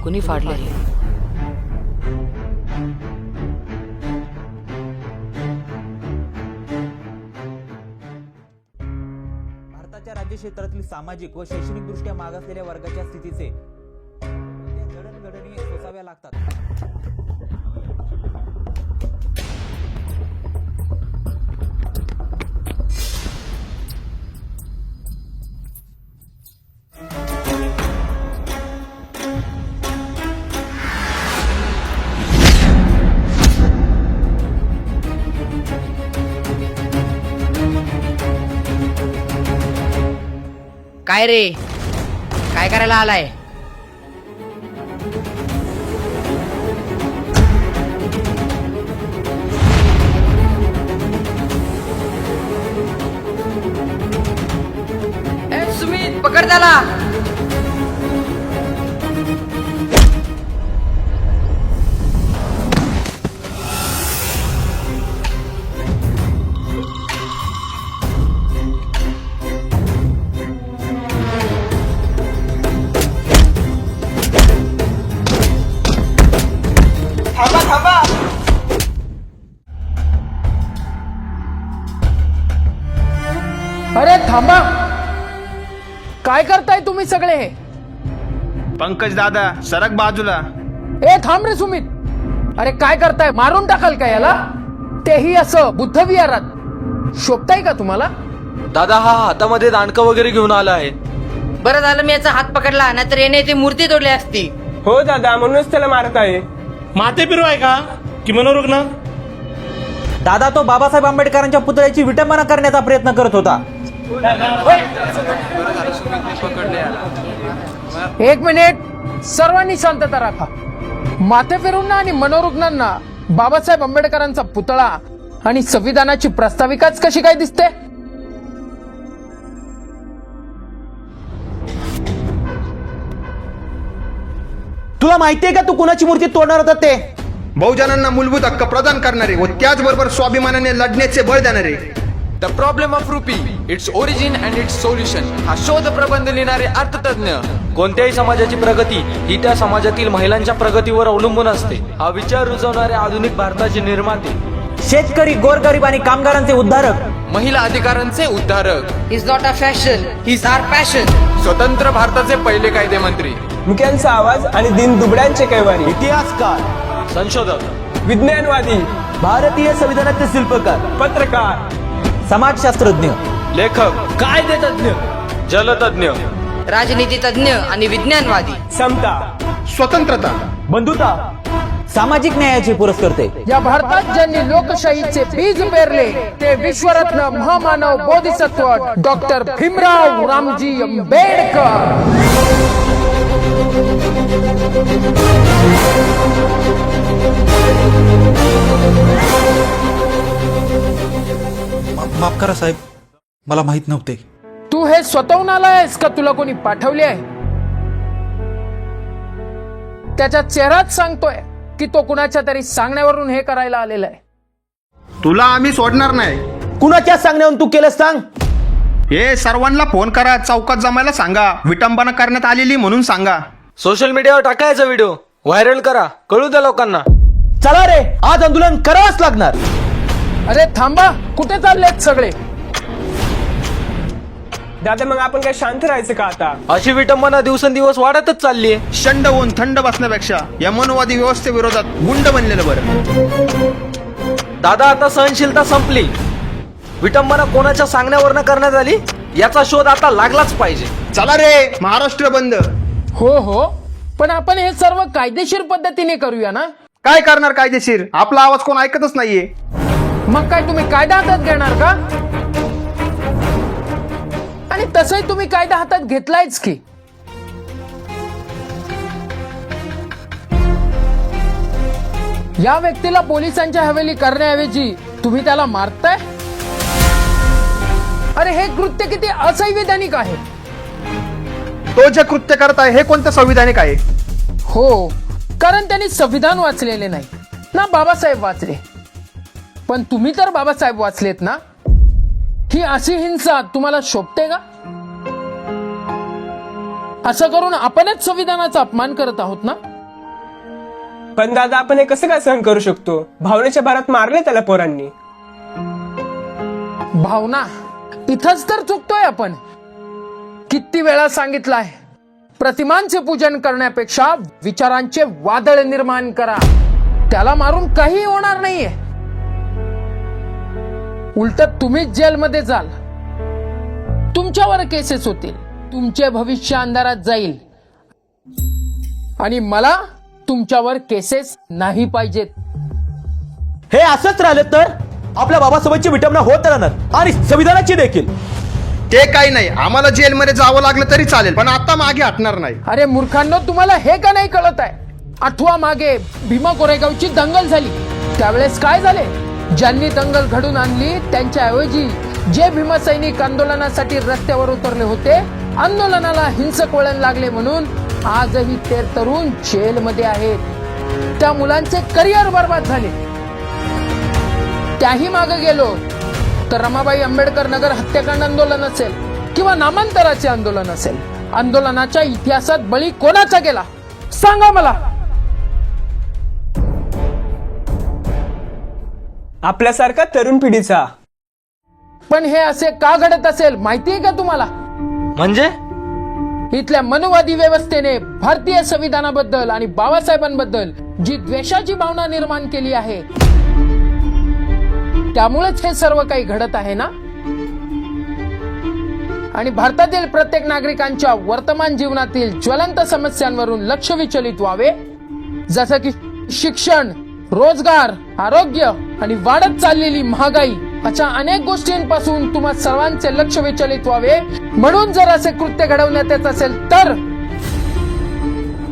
कुणी फाडले हे? भारताच्या राज्य क्षेत्रातील सामाजिक व शैक्षणिक दृष्ट्या मागासलेल्या वर्गाच्या स्थितीचे जडणघडणी सोसाव्या लागतात. काय रे, काय करायला आलाय? सुमित, पकड त्याला. अरे थांबा, काय करताय तुम्ही सगळे? पंकज दादा सरक बाजूला. ए थांब रे सुमित, अरे काय करताय? मारून टाकाल का याला? तेही असं बुद्ध विहारात शोभताय का तुम्हाला? दादा हा हातामध्ये दांडकं वगैरे घेऊन आला आहे. बरं झालं मी याचा हात पकडला, नाहीतर याने ती मूर्ती तोडली असती. हो दादा, म्हणूनच त्याला मारत आहे. माते पिरू आहे का की मनोरुग्ण? दादा तो बाबासाहेब आंबेडकरांच्या पुतळ्याची विटंबना करण्याचा प्रयत्न करत होता. एक मिनिट, सर्वांनी शांतता राखा. माथेफिरूंना आणि मनोरुग्णांना बाबासाहेब आंबेडकरांचा पुतळा आणि संविधानाची प्रास्ताविकाच कशी काय दिसते? तुला माहितीये का तू कुणाची मूर्ती तोडणार होता ते? बहुजनांना मूलभूत हक्क प्रदान करणारे व त्याचबरोबर स्वाभिमानाने लढण्याचे बळ देणारे. The problem of rupee, its origin and it's solution हा शोध प्रबंध लिहिणारे अर्थतज्ञ. कोणत्याही समाजाची प्रगती ही त्या समाजातील महिलांच्या प्रगतीवर अवलंबून असते. हा विचार रुजवणारे आधुनिक भारताचे निर्माते, शेतकरी, गोरगरीब आणि कामगारांचे उद्धारक, महिला अधिकारांचे उद्धारक, is not a fashion, is our passion. स्वतंत्र भारताचे पहिले कायदेमंत्री, मुक्यांचा आवाज आणि दिन दुबळ्यांचे कैवारी, इतिहासकार, संशोधक, विज्ञानवादी, भारतीय संविधानाचे शिल्पकार, पत्रकार, समाजशास्त्रज्ञ, लेखक, कायदेतज्ञ, जलतज्ञ, राजनीती तज्ञ आणि विज्ञानवादी, समता, स्वतंत्रता, बंधुता, सामाजिक न्यायाचे पुरस्कर्ते. या भारतात ज्यांनी लोकशाहीचे बीज पेरले ते विश्वरत्न महामानव बोधिसत्व डॉक्टर भीमराव रामजी आंबेडकर. माफ करा साहेब, मला माहित नव्हते. तू हे स्वतःहून आलायस का तुला कोणी पाठवले आहे? त्याच्या चेहरात सांगतोय की तो कुणाच्या तरी सांगण्यावरून हे करायला आलेला आहे. तुला आम्ही सोडणार नाही. कुणाच्या सांगण्यावरून तू केलं सांग? हे सर्वांना फोन करा, चौकात जमायला सांगा, विटंबना करण्यात आलेली म्हणून सांगा. सोशल मीडियावर टाकायचा व्हिडिओ व्हायरल करा, कळू द्या लोकांना. चला रे, आज आंदोलन करावंच लागणार. अरे थांबा, कुठे चाललेत सगळे? दादा मग आपण काय शांत राहायचं का आता? अशी विटंबना दिवसेंदिवस वाढतच चाललीये. शंड होऊन थंड बसण्यापेक्षा या मनोवादी व्यवस्थेविरोधात गुंड बनलेलं बरं. दादा आता सहनशीलता संपली. विटंबना कोणाच्या सांगण्यावरनं करण्यात आली याचा शोध आता लागलाच पाहिजे. चला रे, महाराष्ट्र बंद. हो हो, पण आपण हे सर्व कायदेशीर पद्धतीने करूया ना? काय करणार कायदेशीर? आपला आवाज कोण ऐकतच नाहीये. मग काय तुम्ही कायदा हातात घेणार का? आणि तसंही तुम्ही कायदा हातात घेतलायच की. या व्यक्तीला पोलिसांच्या हवेली करण्याऐवजी तुम्ही त्याला मारताय. अरे हे कृत्य किती असंविधानिक आहे. तो जे कृत्य करत आहे हे कोणतं संविधानिक आहे? हो, कारण त्यांनी संविधान वाचलेले नाही ना, बाबासाहेब वाचले. पण तुम्ही तर बाबासाहेब वाचलेत ना. ही अशी हिंसा तुम्हाला शोभते का? असं करून आपणच संविधानाचा अपमान करत आहोत ना. पण दादा आपण हे कसं काय सहन करू शकतो? भावनेच्या भारात मारले त्याला पोरांनी. भावना, इथंच तर चुकतोय आपण. किती वेळा सांगितलंय, प्रतिमांचे पूजन करण्यापेक्षा विचारांचे वादळ निर्माण करा. त्याला मारून काही होणार नाहीये. उलट तुम्हीच जेलमध्ये जाल, तुमच्यावर केसेस होतील, तुमचे भविष्य अंधारात जाईल. आणि मला तुमच्यावर केसेस नाही पाहिजेत. हे असंच राहिलं तर आपल्या बाबासोबतची विटंबना होत राहणार आणि संविधानाची देखील. ते काही नाही, आम्हाला जेलमध्ये जावं लागलं तरी चालेल, पण आता मागे हटणार नाही. अरे मूर्खांनो, तुम्हाला हे का नाही कळत आहे? आठवा मागे भीमा कोरेगावची दंगल झाली, त्यावेळेस काय झाले? ज्यांनी दंगल घडून आणली त्यांच्याऐवजी जे भीमसैनिक आंदोलनासाठी रस्त्यावर उतरले होते, आंदोलनाला हिंसक वळण लागले म्हणून आजही ते तरुण जेलमध्ये आहेत. त्या मुलांचे करिअर बर्बाद झाले. त्याही मागे गेलो तर रमाबाई आंबेडकर नगर हत्याकांड आंदोलन असेल किंवा नामांतराचे आंदोलन असेल, आंदोलनाच्या इतिहासात बळी कोणाचा गेला सांगा मला. आपल्यासारखा तरुण पिढीचा. पण हे असे का घडत असेल माहितीये का तुम्हाला? म्हणजे इथल्या मनुवादी व्यवस्थेने भारतीय संविधानाबद्दल आणि बाबासाहेबांबद्दल जी द्वेषाची भावना निर्माण केली आहे, त्यामुळेच हे सर्व काही घडत आहे ना. आणि भारतातील प्रत्येक नागरिकांच्या वर्तमान जीवनातील ज्वलंत समस्यांवरून लक्ष विचलित व्हावे, जसं की शिक्षण, रोजगार, आरोग्य आणि वाढत चाललेली महागाई, अशा अनेक गोष्टींपासून तुम्हा सर्वांचे लक्ष विचलित व्हावे, म्हणून जर असे कृत्य घडवण्यात येत असेल तर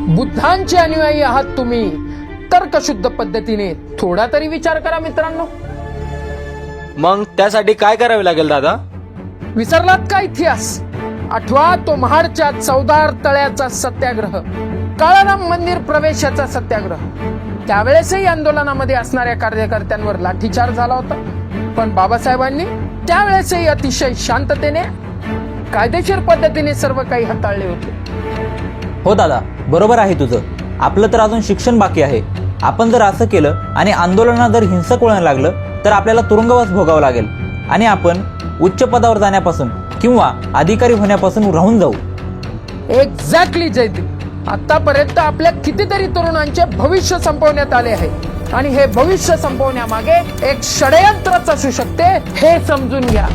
बुद्धांचे अनुयायी आहात तुम्ही, तर्कशुद्ध पद्धतीने थोडा तरी विचार करा मित्रांनो. मग त्यासाठी काय करावे लागेल दादा? विसरलात का इतिहास? आठवा तो महाडच्या चौदार तळ्याचा सत्याग्रह, काळाराम मंदिर प्रवेशाचा सत्याग्रह. त्यावेळेसही आंदोलनामध्ये असणाऱ्या कार्यकर्त्यांवर लाठीचार्ज झाला होता, पण बाबासाहेबांनी त्यावेळेसही अतिशय शांततेने, कायदेशीर पद्धतीने सर्व काही हाताळले होते. हो दादा, बरोबर आहे तुझं. आपलं तर अजून शिक्षण बाकी आहे. आपण जर असं केलं आणि आंदोलनात जर हिंसक वळण लागलं तर आपल्याला तुरुंगवास भोगावं लागेल आणि आपण उच्च पदावर जाण्यापासून किंवा अधिकारी होण्यापासून राहून जाऊ. एक्झॅक्टली जयदीप. आतापर्यंत आपल्या कितीतरी तरुणांचे भविष्य संपवण्यात आले आहे आणि हे भविष्य संपवण्यामागे एक षडयंत्रच असू शकते, हे समजून घ्या.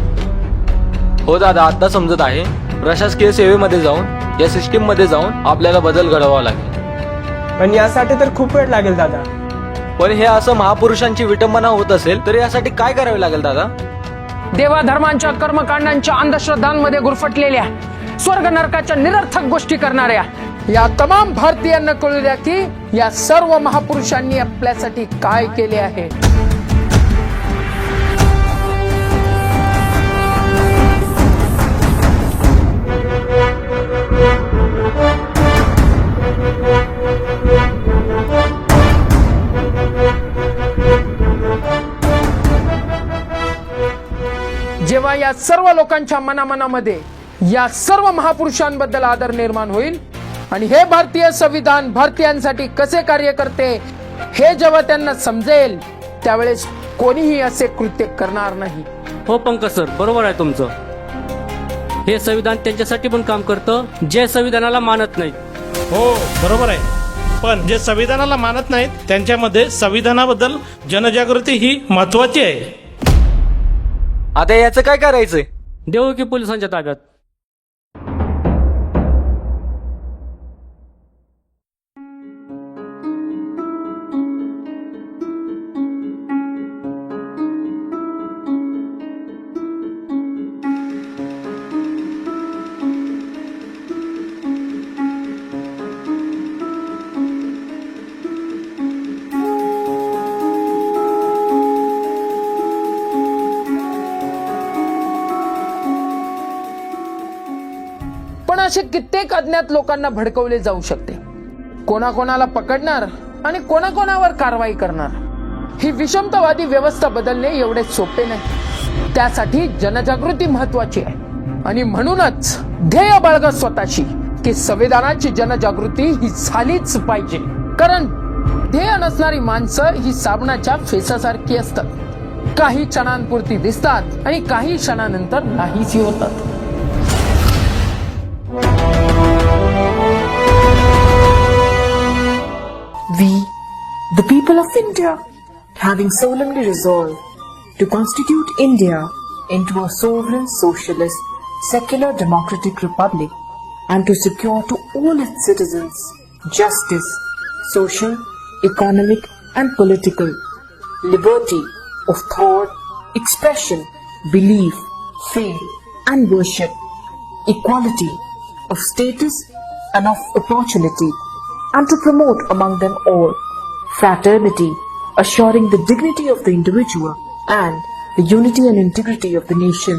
हो दादा, आता समजत आहे. प्रशासकीय सेवेमध्ये जाऊन, या सिस्टीम मध्ये जाऊन आपल्याला बदल घडवावा लागेल. पण यासाठी तर खूप वेळ लागेल दादा. पण हे असं महापुरुषांची विटंबना होत असेल तर यासाठी काय करावे लागेल दादा? देवाधर्मांच्या कर्मकांडांच्या अंधश्रद्धांमध्ये गुरफटलेल्या, स्वर्ग नरकाच्या निरर्थक गोष्टी करणाऱ्या या तमाम भारतीयांना कळू द्या की या सर्व महापुरुषांनी आपल्यासाठी काय केले आहे. जेव्हा या सर्व लोकांच्या मनामनामध्ये या सर्व महापुरुषांबद्दल आदर निर्माण होईल आणि हे भारतीय संविधान भारतीयांसाठी कसे कार्य करते हे जेव्हा त्यांना समजेल, त्यावेळेस कोणीही असे कृत्य करणार नाही. हो पंकज सर, बरोबर आहे तुमचं. हे संविधान त्यांच्यासाठी पण काम करतं जे संविधानाला मानत नाहीत. हो बरोबर आहे, पण जे संविधानाला मानत नाहीत त्यांच्यामध्ये संविधानाबद्दल जनजागृती ही महत्वाची आहे. आता याचं काय करायचंय? देऊ की पोलिसांच्या ताब्यात. पण असे कित्येक अज्ञात लोकांना भडकवले जाऊ शकते. कोणाकोणाला पकडणार आणि कोणाकोणावर कारवाई करणार. ही विषमतावादी व्यवस्था बदलणे एवढे सोपे नाही. त्यासाठी जनजागृती महत्वाची आहे आणि म्हणूनच ध्येय बाळगा स्वतःशी की संविधानाची जनजागृती ही झालीच पाहिजे. कारण ध्येय नसणारी माणसं ही साबणाच्या फेसासारखी असतात. काही क्षणांपुरती दिसतात आणि काही क्षणानंतर नाहीशी होतात. We, the people of India, having solemnly resolved to constitute India into a sovereign, socialist, secular, democratic republic and to secure to all its citizens justice, social, economic and political, liberty of thought, expression, belief, faith and worship, equality of status and of opportunity, and to promote among them all fraternity, assuring the dignity of the individual and the unity and integrity of the nation.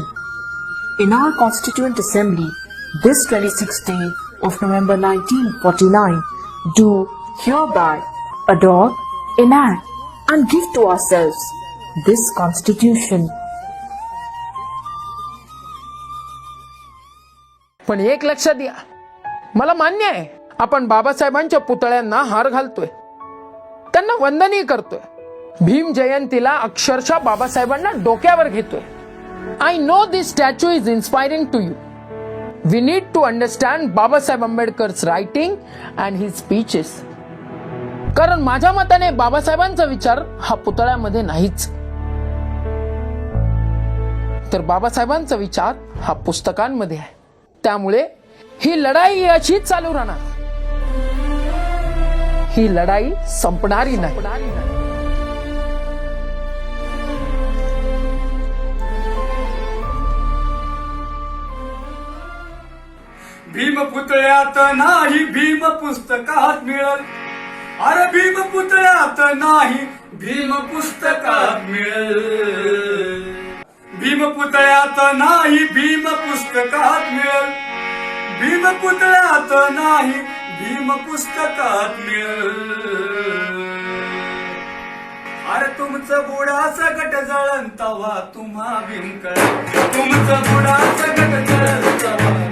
In our Constituent Assembly, this 26th day of November 1949, do hereby adopt, enact, and give to ourselves this Constitution. पण एक लक्षात द्या, मला मान्य आहे आपण बाबासाहेबांच्या पुतळ्यांना हार घालतोय, त्यांना वंदनही करतोय, भीम जयंतीला अक्षरशः बाबासाहेबांना डोक्यावर घेतोय. I know this statue is inspiring to you. We need to understand Babasaheb Ambedkar's writing and his speeches. कारण माझ्या मताने बाबासाहेबांचा विचार हा पुतळ्यामध्ये नाहीच, तर बाबासाहेबांचा विचार हा पुस्तकांमध्ये आहे. त्यामुळे ही लढाई अशीच चालू राहणार, ही लढाई संपणारी नाही. भीम पुतळ्यात नाही भीम पुस्तकात मिळल. अरे भीम पुतळ्यात नाही भीम पुस्तकात मिळल. भीम पुतळ्यात नाही भीम पुस्तकात मिळल. भीम पुतळ्यात नाही भीम पुस्तकात मिळल. अरे तुमचं बुडाचं गट जळण तवा तुम्हा भीम कळ. तुमचं बुडाचं गट जळण तवा